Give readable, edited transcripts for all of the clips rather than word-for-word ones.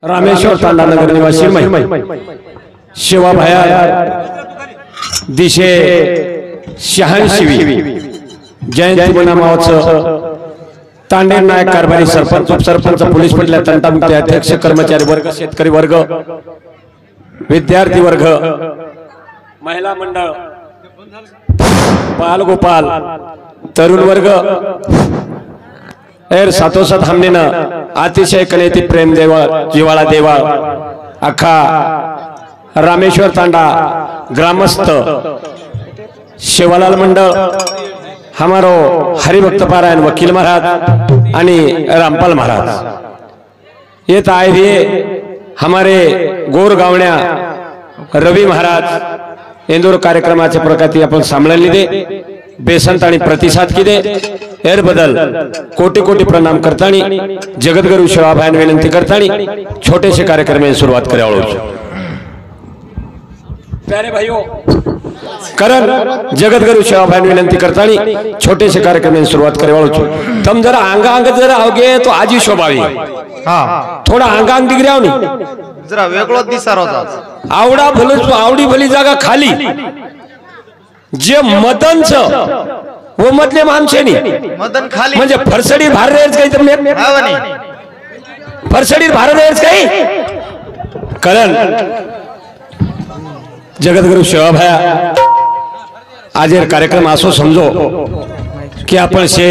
रामेश्वर तांडा नगर निवासी शिवा भया दिशे 86वी जयंती महोत्सव तांडेर नायक कारभारी सरपंच उपसरपंच पोलीस पटल्या तंटामुक्ती अध्यक्ष कर्मचारी वर्ग शेतकरी वर्ग विद्यार्थी वर्ग महिला मंडळ बाल गोपाल तरुण वर्ग एर सातोसात हमनेनं अतिशय कलेती प्रेम देवा जिवाळा देवा अख्खा रामेश्वर तांडा ग्रामस्थ शिवलाल मंडळ हमारो हरिभक्त पारायण वकील महाराज आणि रामपाल महाराज येत आहे हमारे गोर गावण्या रवी महाराज इंदोर कार्यक्रमाचे प्रकाती आपण सांभाळले दे बेसंत आणि प्रतिसाद किदे एर बदल कोटी कोटी प्रणाम करतानी जगद्गुरु शिवाभायन विनंती करतानी छोटेसे कार्यक्रम में सुरुवात करावळो प्यारे भाइयों करण जगद्गुरु शिवाभायन विनंती करतानी छोटेसे कार्यक्रम में सुरुवात करावळो तम जरा आंगा आंग जरा आओगे तो आजी शोभावी हां थोड़ा आंगा आंग दिख रहा हो जरा वेगळो दिसार होता आवडा भलच आवडी भली जागा खाली जे मदनच वो मधले माणसे नाही मदन खाली म्हणजे फरसडी भार रेच काही तुम्ही फरसडी भार रेच काही कारण जगद्गुरु शिवाभाया आज कार्यक्रम असो समजो की आपण शे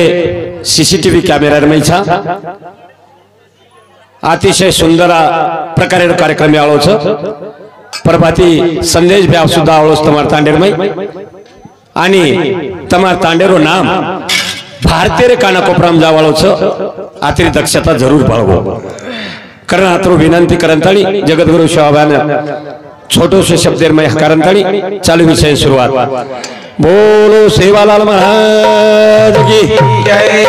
सीसीटीव्ही कॅमेरा मैछा अतिशय सुंदर प्रकारे कार्यक्रम आळोच प्रभाती संदेश ब्याव सुद्धा आवळोच तमार तांडेरमय आणि तमार तांडेरो नाम भारतीय रे काना कोपराम जावाळोच आतरी दक्षता जरूर बाळगो कारण आतरो विनंती करंताळी जगद्गुरु शिवाभायान छोटोसे शब्देर में करंताळी चालू विषय सुरुवात बोलो सेवालाल महाराज की जय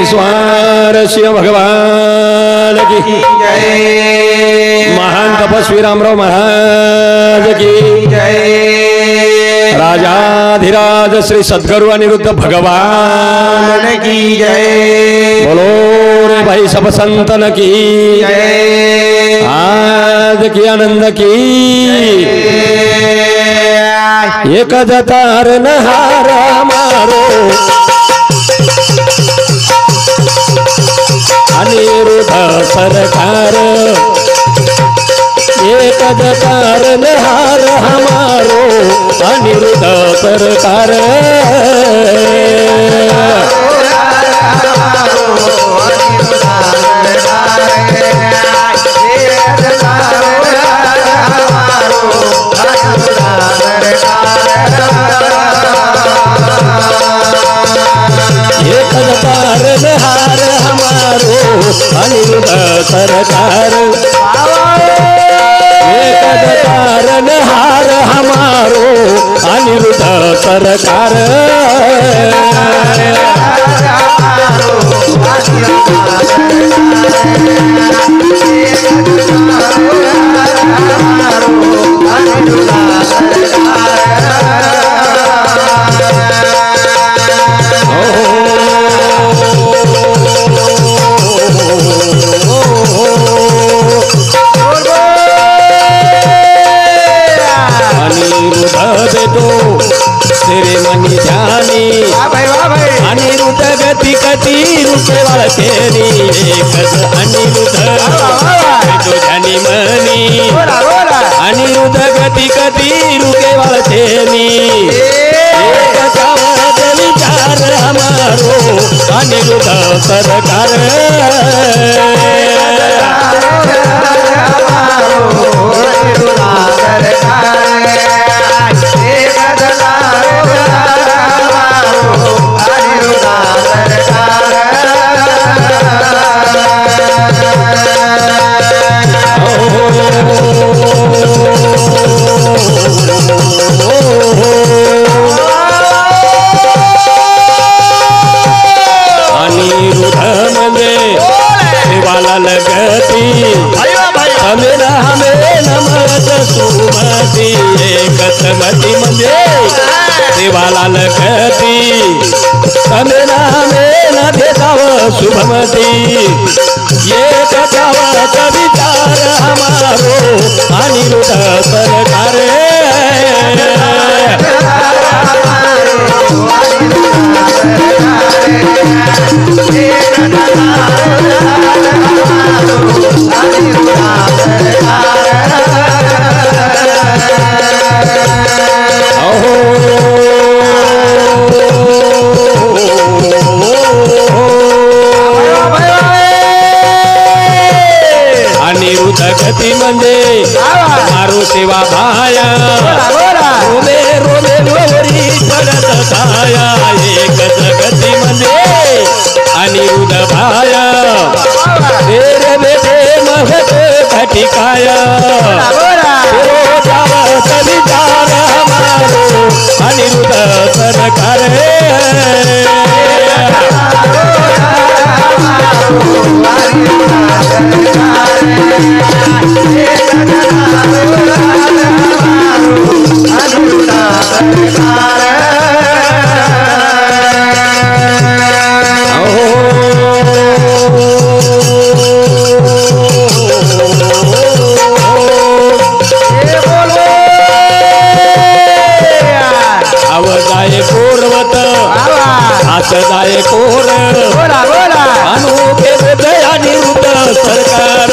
ईश्वर शिव भगवान की जय महान तपस्वी रामराव महाराज की जय राजाधिराज श्री सद्गुरु अनिरुद्ध भगवान की जय बोलो रे भाई सब संतन की जय आज की आनंद की एक जतार नहार मारो अनिरुद्ध सरकार एक जतार नहार हमारो अनिरुद्ध सरकार हार हमारो अनिरुद्ध सरकार एक कारण हार हमारो अनिरुद्ध सरकार तेरे मनी जानी अनिरुद्ध गति कति रुके वाला तेरी एक अनिरुद्ध तो जानी मनी अनिरुद्ध गति कति रुके वाला तेरी एक जावत विचार हमारो अनिरुद्ध सरकार जगती तमे नामे न भेदाव शुभमती एक जावत विचार हमारो अनिरुद्ध सरकार अनिरुद्ध गती म्हणजे मारू सेवा भाया रोमे रोमे लोरी पडत छाया एकच गती म्हणजे अनिरुद्ध भाया तेरे बेटे महत घटिकाया जावत विचार हमारो अनिरुद्ध सरकार अवजाय पूर्वत असजाय कोर अनोखे दया निरुद्ध सरकार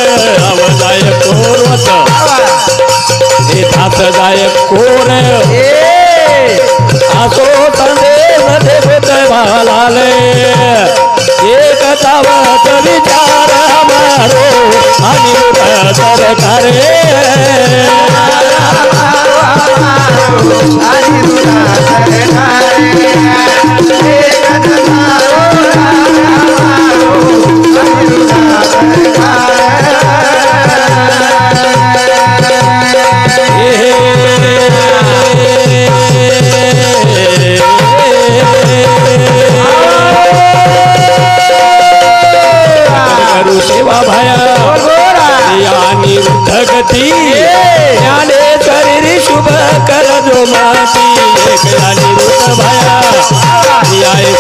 अवजाय पूर्वत असजाय कोर असो संदेश देवत भालाले एक तावत विचार हमारो अनिरुद्ध सरकार सेवा भाया अनिरुद्ध गती ज्ञानेश्वरी शुभ कर जो माती एक अनिरुद्ध भाया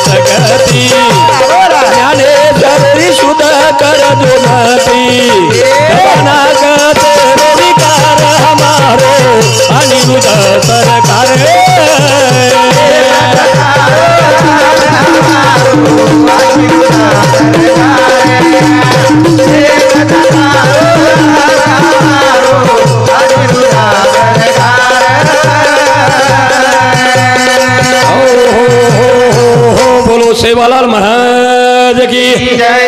सगती ज्ञानेश्वरी शुद्ध कर जो माती नागत विकार हमारो अनिरुद्ध सरकार बोलो सेवालाल महाराज की जय।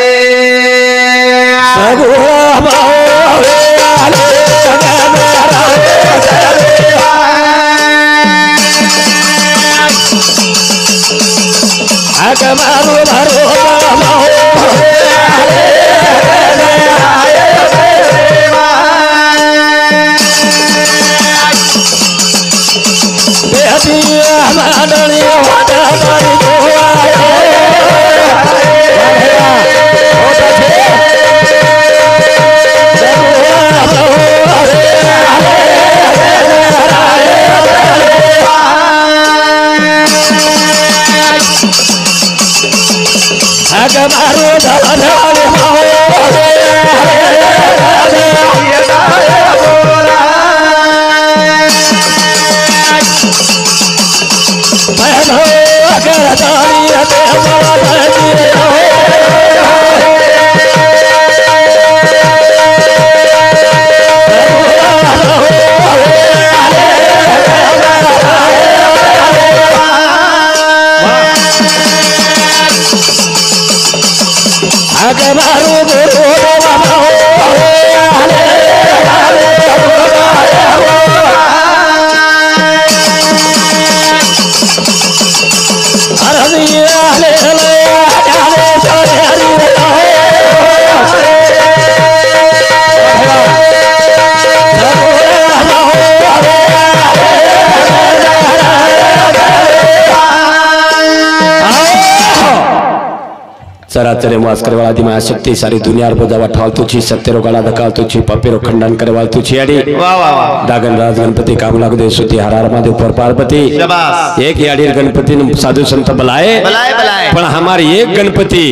चराचरे वास करे वाला दिमा शक्ति सारी दुनिया बोजावा ठाल तुझी सत्तेरो गला दकाल तुझी पपेरो खंडन करे वाला तुझी अड़ी वाह वाह वाह दागन राज गणपति कामला दे सुती हरार महादेव पर पार्वती शाबाश एक याडी गणपति ने साधु संत बुलाए बुलाए बुलाए पण हमारे एक गणपति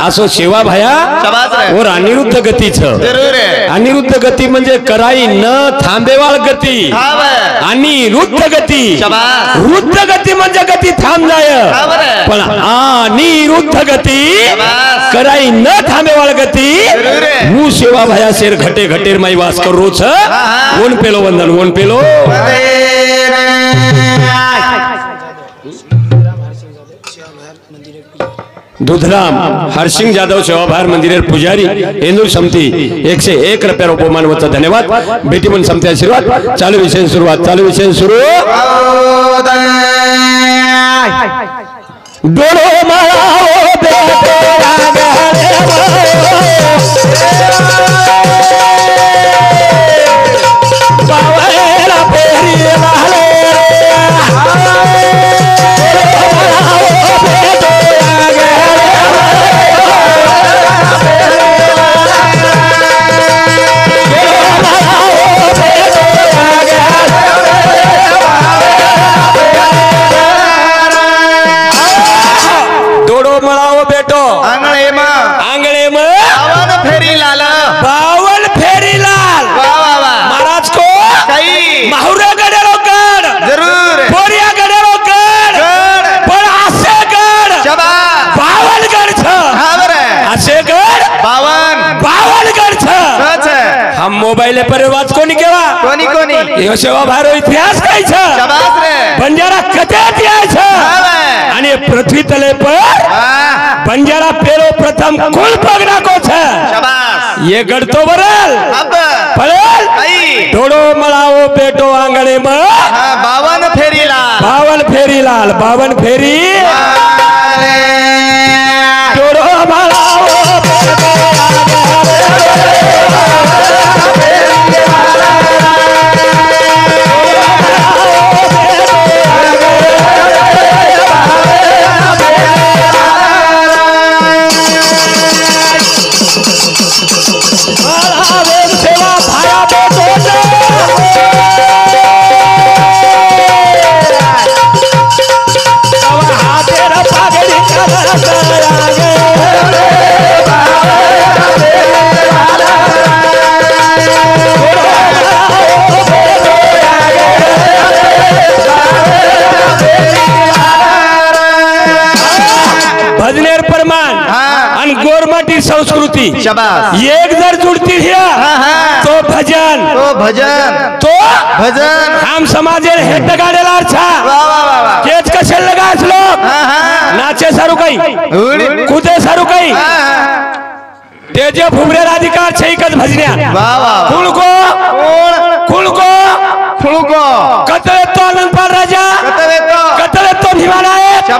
असो सेवा भया शाबाश रे और अनिरुद्ध गती छ जरूर आहे अनिरुद्ध गती म्हणजे कराई न थांबेवाळ गती हा बर अनिरुद्ध गती शाबाश रुद्ध गती म्हणजे गती थांब जाय हा बर पण अनिरुद्ध गती शाबाश कराई न थांबेवाळ गती जरूर आहे હું સેવા ભયા શેર ઘટે ઘટેર માઈ વાસ કરું છ ઓન પેલો વંદન ઓન પેલો दुधराम हरसिंग जाधव सेवाभार मंदिर पुजारी इंदूर समिति 101 रुपया उपमान वचा धन्यवाद बेटी मन समिति आशीर्वाद चालू विषय सुरुवात चालू विषय सुरू डोळो माळाओ बेटेरा बावळा पेरी लाले मोबाईल पर वाच कोणी केवा कोणी कोणी यो सेवा भारो इतिहास काय छ शाबाश रे बंजारा कथेत याय छ आणि पृथ्वी तले पर बंजारा पेरो प्रथम कुल पगडा को छ शाबाश ये गड तो बरल अब पळल आई डोडो मळाओ बेटो आंगणे म 52 फेरी लाल 52 फेरी लाल 52 फेरी डोडो मळाओ बेटो संस्कृति शाबाश एक जर जुड़ती है तो भजन हम समाजेर हेट गाडेला छा केच कशे लगास लोक नाचे सारू काही कुदे सारू काही तेजे फुगरेर अधिकार छे एकच भजन्या कुळको कतले तो आनंदपाल राजा कतले तो भीमानायक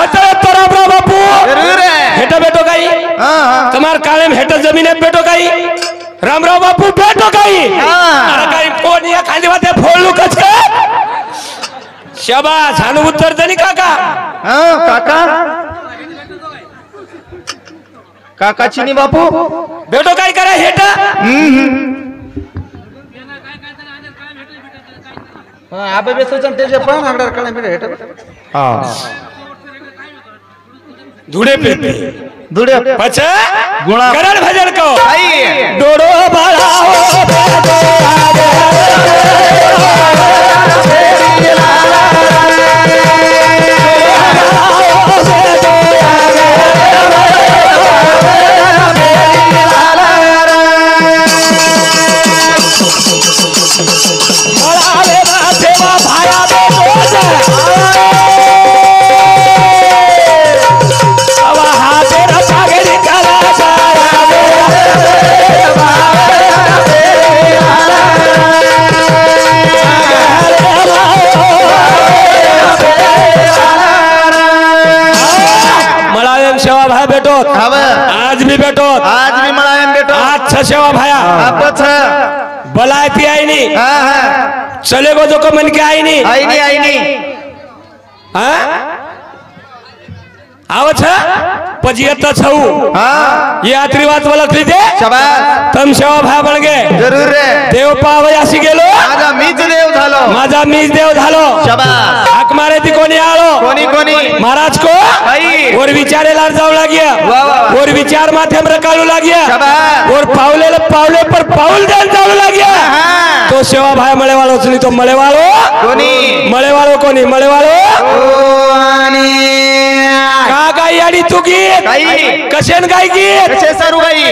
कतले तो रामराव बापू हेट बेटो काही तुम्हार कालेम हेट जमीने बेटो काही रामराव बापू बेटो काही अरे काही कोणिया खांदी वाते फोडलू कच का शाबाश हानु उत्तर दनी काका काका काका चिनी बापू बेटो काही करा हेट आबे बेसोचन तेजे पण आगडर काले बेटे हेट धुडे पे दुडे पछे गुणा करण भजन को आई डोडो बाळाओ बेटो आज भी बेटो मलायम बेटो अच्छा सेवा भाया बलायती आई नहीं चले गो जो को मन के आई नहीं हाँ आवत है पजियत छऊ हाँ ये आत्रिवात वलख लीजिए शाबास तम सेवा भाव बन गए जरूर रे देव पावयासी गेलो माझा मीच देव झालो माझा मीच देव झालो शाबास हाक मारे ती कोणी आलो कोणी कोणी महाराज को आई और विचारेला जाऊ लाग्या वाह, वाह। और विचार माथे में रकालू लाग्या शाबास और पावले पर पाउल देन जाऊ लाग्या हाँ। तो सेवा भाई मळे वालो सुनी तो मळे वालो कोणी मळे वालो कोणी मळे वालो कोणी का गाई आणि तू गीत गाई कशेन गाय गीत कसे सारू गाई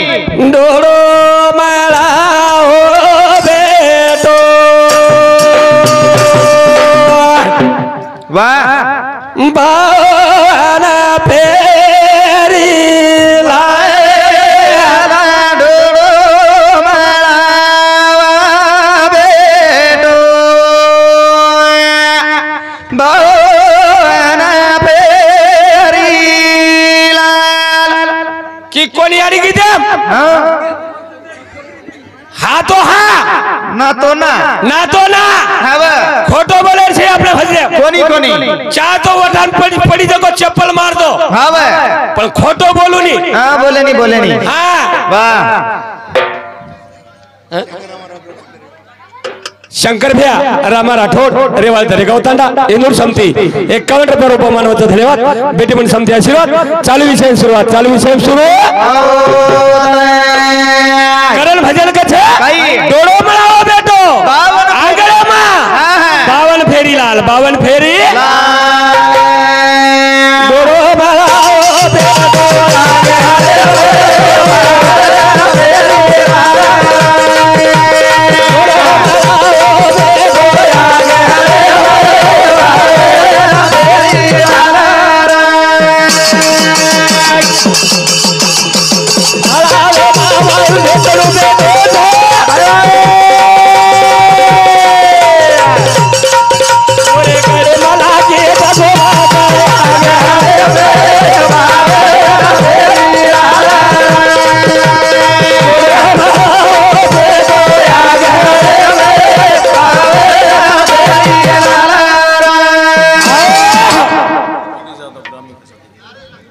डोळो मला हो बेटो वाह बाना फेरी लायला डोळो मला बेटो बाना फेरी लाल की कोणी आणि गीत हा तो हा ना तो ना ना खोटो बोले छे આપણે ભજે कोणी कोणी ચા તો વટાણ પડી જકો ચપ્પલ માર દો हाँ પણ ખોટો બોલું ની हाँ बोले नहीं હા वाह शंकर भैया रामा राठोड रेवाल दरेगाव तांडा इंदूर समिती 51 रुपये रुपमान होतं धन्यवाद बेटी पण समिती आशीर्वाद चालू विषय सुरुवात सुरू करण भजन कछे डोळो मळाओ बेटो आंगळेमा 52 फेरी लाल 52 फेरी डोळो मळाओ बेटो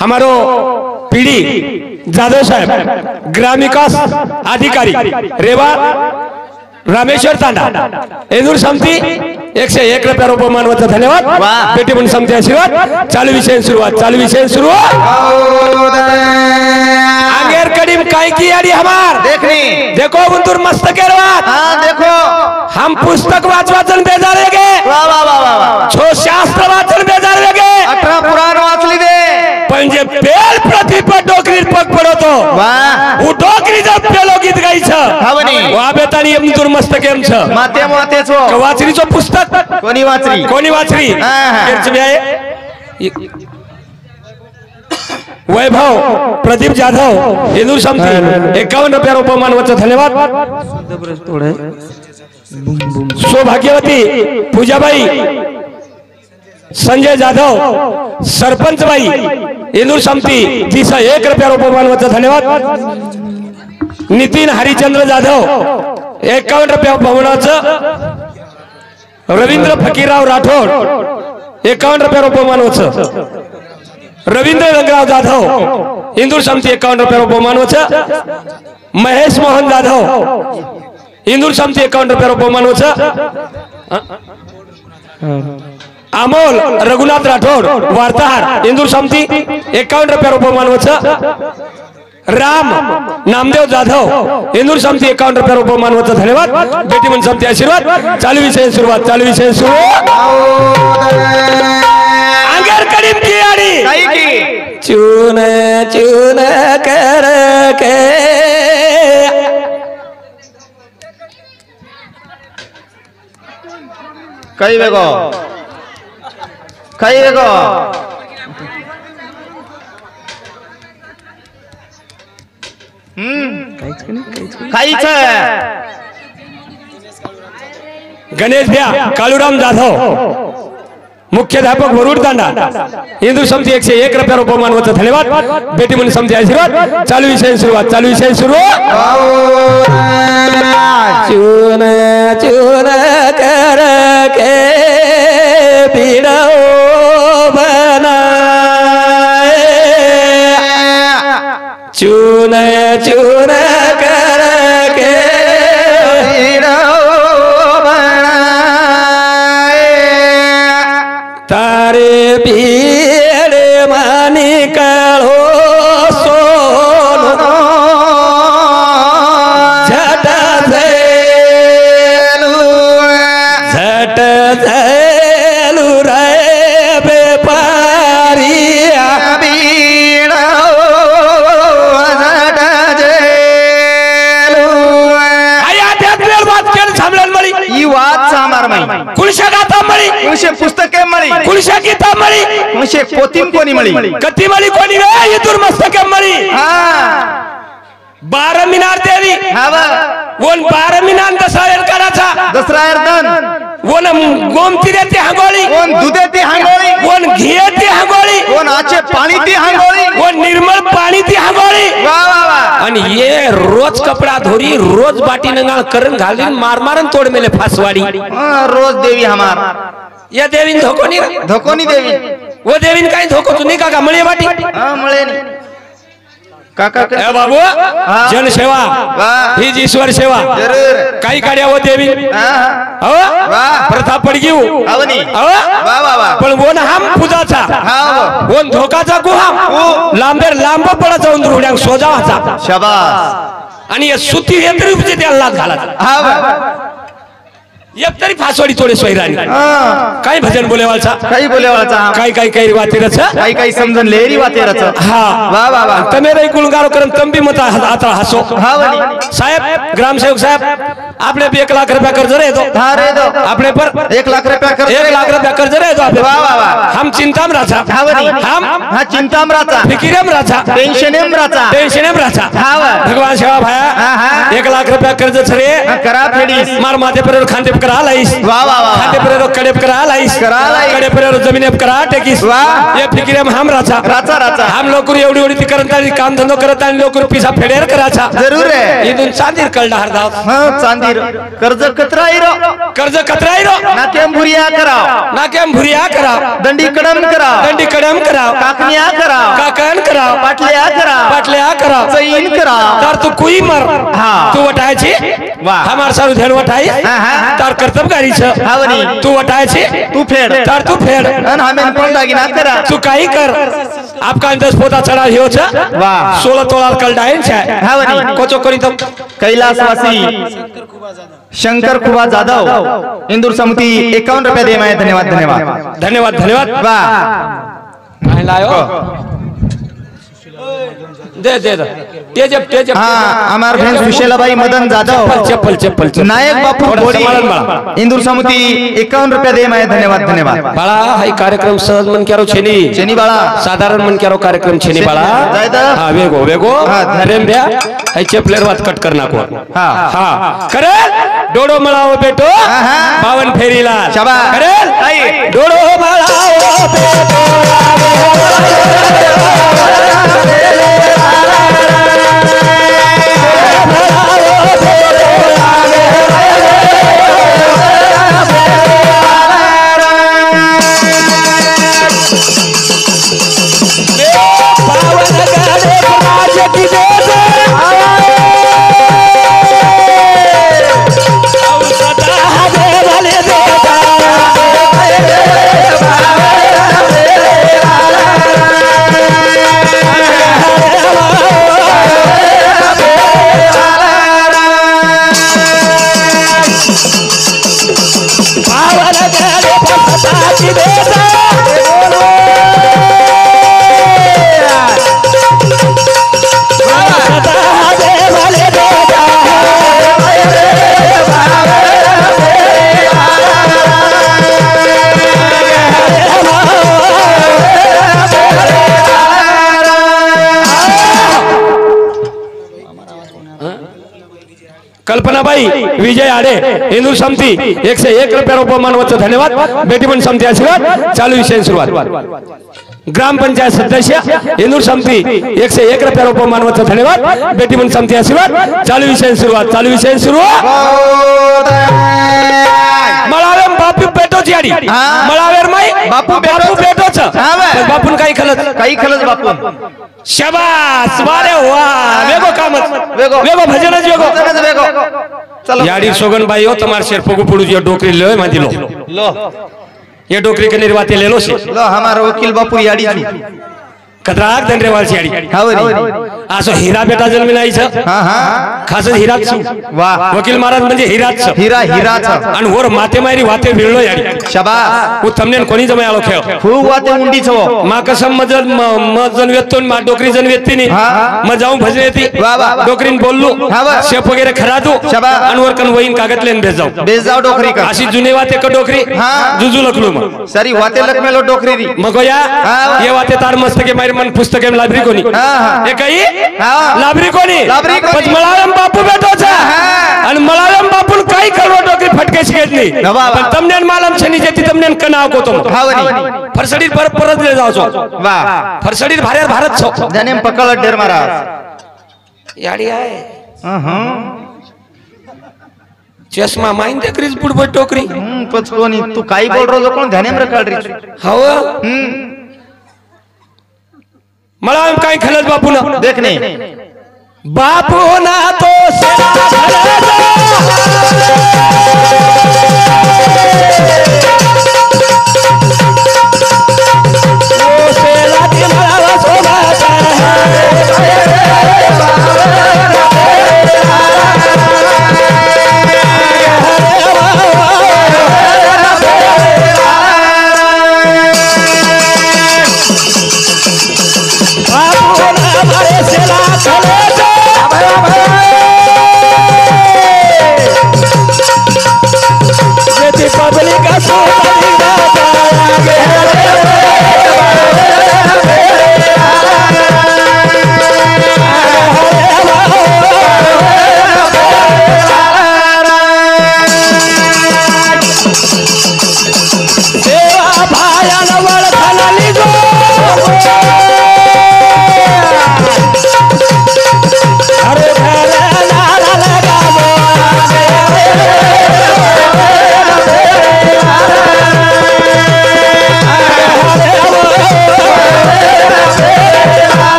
हमारो पीढ़ी जादव साहेब ग्राम विकास अधिकारी रेवा रामेश्वर तांडा इंदूर समिती 101 रुपया रुपमान होतं धन्यवाद बेटी पण समिती आशीर्वाद चालू विषय सुरू आगेर करीम काय की यारी हमार देखो गुंतूर मस्त केरवात हाँ देखो हम पुस्तक वाचन बेजार गे वाह वाह वाह वाह छो शास्त्र वाचन बेजार गे 18 पुराण वाचली दे पण जे बेल प्रतिपद डोकरी पग पडतो वाह उ डोकरी जर पेलो गीत गायचं हवनी वा बेतानी इंदूर मस्त केम छ मातेचो वाचरीचो पुस्तक कोणी वाचली हा, हा. केरच बी आहे वैभव प्रदीप जाधव इंदूर समिती 51 रुपया रुपमान होतं धन्यवाद सौभाग्यवती पूजाबाई संजय जाधव सरपंच बाई इंदूर समिती 1 रुपया रुपमान होतं धन्यवाद नितीन हरिचंद्र जाधव 51 रुपया भवनाचं रवींद्र फकीरराव राठोड 51 रुपया रुपमान होतं रवींद्र रंगराव जाधव इंदूर समिती 51 रुपया रुपमान होतं महेश मोहन जाधव इंदूर समिती 51 रुपया रुपमान होतं अमोल रघुनाथ राठोड वार्ताहर इंदूर समिती 51 रुपया रुपमान होतं राम नामदेव जाधव इंदूर समिती 51 रुपया रुपमान होतं धन्यवाद बेटी पण समिती आशीर्वाद चालू विषय सुरू अंगर करीम की आड़ी चून चून कर के कई वेगो खाईचं गणेश भैया कालूराम जाधव मुख्याध्यापक वरुड तांडा इंदूर समिती 101 रुपया रुपमान होतं धन्यवाद बेटी म्हणून समिती आशीर्वाद चालू विषय सुरू चून चून कर के पीड़ो बनाए चून चून करके तारे भीड़ मानी कहो सोनो झट झेलू रे बेपारिया कुलशा गाता मळी कुणशे पुस्तके मळी कुलशा गीता मळी कुणशे पोतीम कोणी मळी कती मळी कोणी वे इतुर मस्तके मळी हा 12 मिनार देवी हावा वोन 12 मिनार दसरा कराचा दसरा अर्धन वोन गोमती देते हांगोळी कोण दुधे ती हांगोळी वोन घिये ती हांगोळी कोण आचे पाणी ती हांगोळी वोन निर्मल पाणी ती हांगोळी वा वा वा आणि ये रोज कपडा धोरी रोज बाटी नंगाळ करून घालीन मार मारन तोड मेले फासवाडी रोज देवी हमार या देवीन धोको नी धोकोनी देवी वो देवीन काय धोको तू नाही का मळे बाटी हा मळे नी काका ए बाबू जनसेवा ही जी ईश्वर सेवा जरूर काही काढ्या हो देवी हो प्रथा पडगी आवनी हो वा वा वा पण वोन हम पूजाचा हा वोन धोकाचा गुहाम लांबेर लांब पडा जाऊन रुड्या सोजावाचा शाबास आणि या सुती हेतरी उपजे त्याला लाद घालाचा हा एक तरी फासवाडी थोडे सोयरानी काय भजन बोलेवालचा काही बोलेवाचा काय काय काही वातेरच काही काही समजून लेरी वातेरच हा वा वा वा तमे रे गुणगारो करन तंबी मत आता हसो हा वनी साहेब ग्रामसेवक साहेब आपने 1 लाख रुपया कर्ज रे दो हा रे दो अपने पर 1 लाख रुपया कर 1 लाख रुपया कर्ज रे दो वा वा वा हम चिंताम राचा हा वनी हम हा चिंतामराचा फिकिरम राचा टेन्शनेमराचा टेन्शनम राचा हा वा भगवान सेवा भाया हा हा 1 लाख रुपया कर्ज छरे करा फेडीस मार माथे पर खांदे पर करा लाईस वा वा वा खांदे पर कड़े पर करा लाईस करा लाईस. कड़े पर जमीन पर करा टेकिस वाह. ये फिकिरम हम राचा राचा राचा हम लोग एवढी एवढी ती करता काम धंदो करता लोक पिसा फेडेर कराचा जरूर आहे इथून चांदीर कळडा हरदाव हा चांदीर कर्ज कतरा इरो कर्ज कतराई रो नाकेम भुरिया कराव ना केम भुरिया कराव दंडी कडम कराव दंडी कड़म कराव काकनिया कराव काकन कराव पाटल्या कराव पाटल्या कराव चैन कराव तर तू कुई मर हा. तू वटायची वाह. हमार सारू ध्यान वटाई हा, हा. तर कर्तबगारी छ हा वनी. तू वटायची तू फेड तर तू फेड अन हमें कोण दागिना करा तू काही कर आपका 10 पोता चढा ह्यो छ वाह. 16 तोळा कलडायन छ हा वनी. कोचो करी तो कैलासवासी शंकर खुबा जाधव इंदूर समिती 51 रुपये दे माय धन्यवाद धन्यवाद धन्यवाद धन्यवाद वाह काय लायो दे दे दे तेज हा हमार बहन सुशीलाबाई मदन जाधव चप्पल चप्पल नायक बापू थोडं बोडी सांभाळून बाळा. इंदूर समिती 51 रुपये दे माय धन्यवाद धन्यवाद बाळा हाई कार्यक्रम सहज मन क्यारो छेनी शनी बाळा साधारण मन क्यारो कार्यक्रम छेनी बाळा जायदा. हा वेगो वेगो हा, रेम ब्या हाई चेपलेर वात कट कर नाको हा. हा करेल डोडो मळाओ बेटो हा. 52 फेरीला शाबास. करेल आई. डोडो मळाओ बेटो कल्पनाबाई विजय आडे हिंदू समिती 101 रुपया रुपये मानवत धन्यवाद बेटी पण समिती आशीर्वाद चालू विषय सुरुवात ग्रामपंचायत सदस्य इंदूर समिती 101 रुपया रुपये मानवता धन्यवाद बेटी मन समिती आशीर्वाद चालू विषय सुरुवात मळावेर बापू पेटोची आडी मळावेर माई बापू पेटोच बापून काही खलत बापू शाबास वारे वाह वेगो कामत वेगो भजनच वेगो चलो याडी सोगनबाई हो तमार शेर पोगु पुडू जो डोकरी ले मांदी लो ये डोकरी के निर्वाते ले लो से लो हमारा वकील बापू याडी कतराक धन्यवाद सियाडी असो हीरा बेटा जन्मी नाही छ हां हां खास हीराच वाह वकील महाराज म्हणजे हीराच हीराच आणि वर माते मारी वाते भिळलो याडी शाबास वो तमने कोणी जमे आलो खेळ खूप वाते उंडी छो मा कसम मजन वेतून मा डोकरी जन वेतीनी म जाऊ भजन येती डोकरीन बोललो शेप वगैरे खरादू आणि वर कन वहीन कागदलेन भेज जाऊ डोकरी का अशी जुने वाते क डोकरी जुजू लखलो म सारी वाते लख मेलो डोकरी री मग या ये वाते तार मस्त के मारी मन पुस्तक में लाइब्रेरी कोनी हे काही लाइब्रेरी कोनी पण मळालम बापू बेटो छा आणि मळालम बापून काही करवो डोकरी फटके शिकतली पण तमने मालम छनी जेती तमने कनाव को तुम फरसडी परत ले जाओ वाह फरसडी भारत छो जने पकड़ डेर महाराज याडी आहे चष्मा माइन देखरीज पुडबो टोकरी पचकोनी तू काही बोल रो कोण ध्याने में रखल रे हाव मला काय खलत बापू ना देखने बापू ना तो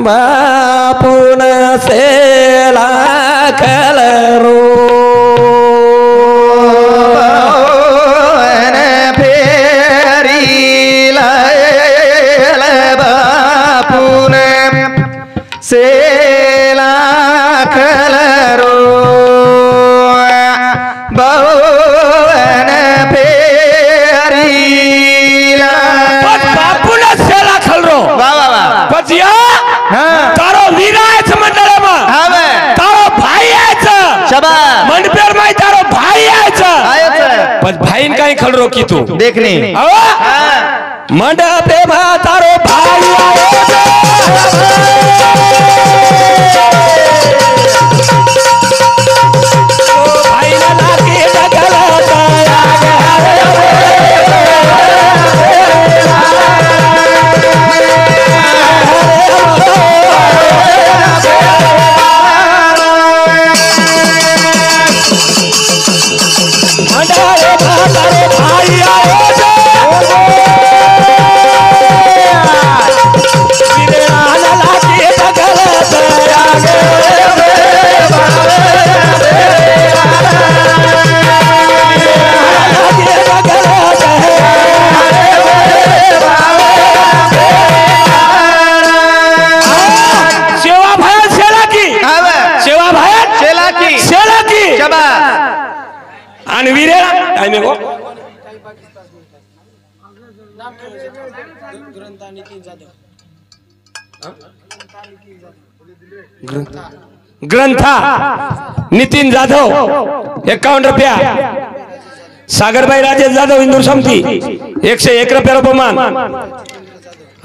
बापून से लाखलरो फेरी बापून से लाखलरो बवन फेरी बापून से लाखलरो पचिया तारो वीराच मंडळमा तारो भाई आयचा शाबास मंडपेर माई तारो भाई आयचा पण भाईन काय खलरो की तू देखने मंडपे मा तारो भाई आयचा भाई ना लागे डगलता आणि वीरेला काय मेगो ग्रंथा नितीन जाधव 51 रुपया सागरबाई राजेश जाधव इंदूर समिती 101 रुपया रुपमान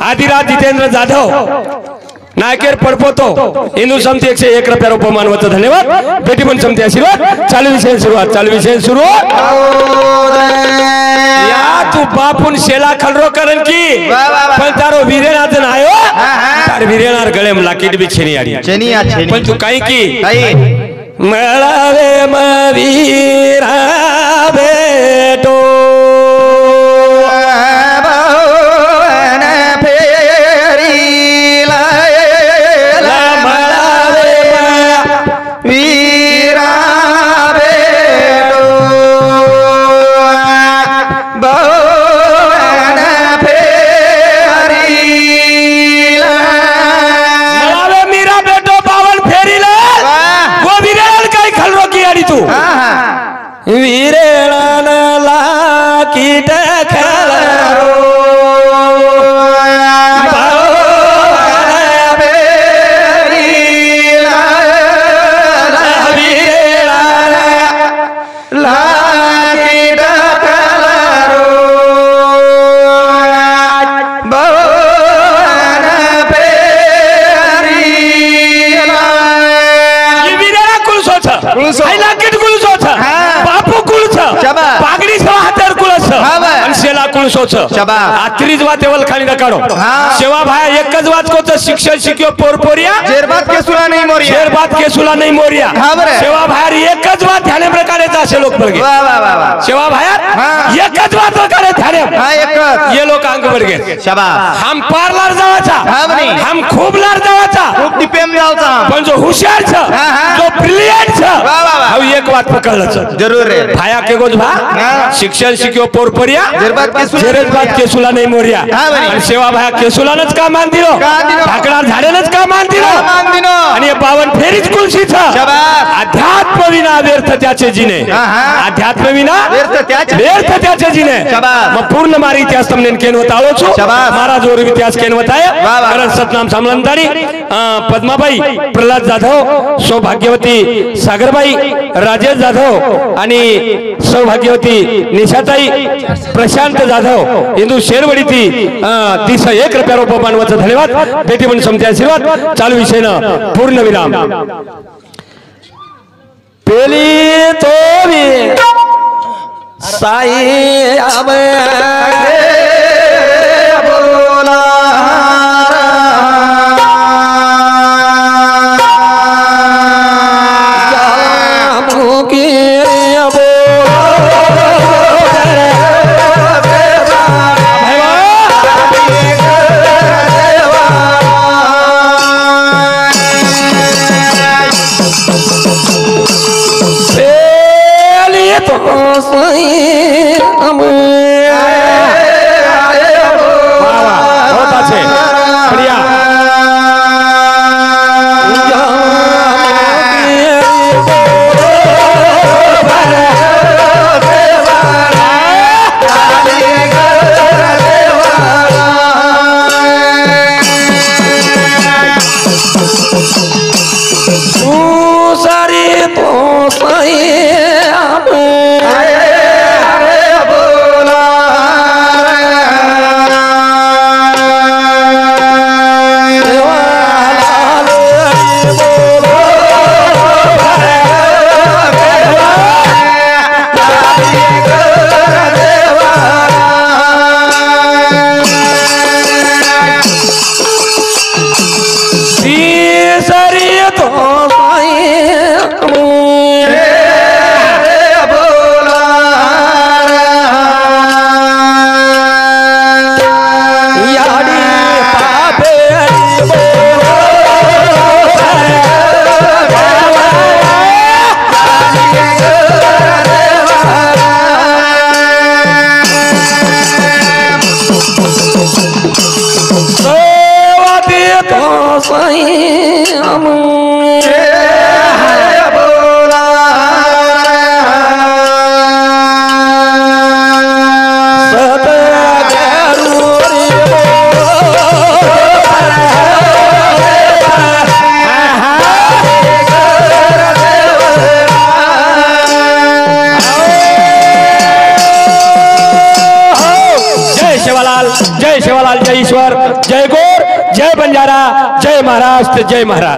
आदिराज जितेंद्र जाधव नायकेर पडपोतो हिंदू समती 101 रुपया रुपये मानवत धन्यवाद बेटी पण समती आशीर्वाद चालू विषय सुरुवात या तू बापून शेला खलरो करन की पण तारो वीरेनाथ आयो तार वीरेनार गळे में लाकीट भी छेनी आड़ी पण तू काही की मळावे मवीरा बेटो वीरेण लाकीट खलरो आखरीच वात एवल खाली न काढो सेवा भाया एकच वात कोच शिक्षण शिक्यो पोरपोरिया जेरबात केसुला नाही मोरिया शेरबात केसुला नाही मोरिया सेवा भाया एकच वात ध्याने प्रकारे असे लोक बळगे सेवा भाया एकच वात प्रकारे ध्याने ये लोक अंग बळगे शाबास हम पार्लर जावाचा हम खूब लार जावाचा खूप टिपेम जावाचा पण जो हुशार छ जो ब्रिलियंट छ हाव एक वात पकडलं छ जरूर रे भाया के गोज भा शिक्षण शिक्यो पोरपोरिया जेरबात केसुला नाही मोरिया आणि सेवा भाया केसुलानच का मान दिलो ढाकणार झाडेनच का मान दिलो आणि 52 फेरीच कुलशीच अध्यात्म विना व्यर्थ त्याचे जिने अध्यात्म विना व्यर्थ त्याचे जिने मग पूर्ण मारी इतिहास તમને કેનવતાળો છું મારા જોર ઇતિહાસ કેનવતાય કરણ સતનામ સામલંતાણી પદ્માબાઈ પ્રહલાદ જાधव સૌભાગ્યવતી સાગરબાઈ राजेश जाधव आणि सौभाग्यवती निशाताई प्रशांत जाधव हिंदू शेरवडीती 1 रुपया रुपये मानवाचा धन्यवाद बेटी पण समते आशीर्वाद चालू विषय न पूर्ण विराम पेली तोवी साई आबे बोला जय बंजारा, जय महाराष्ट्र, जय महाराज।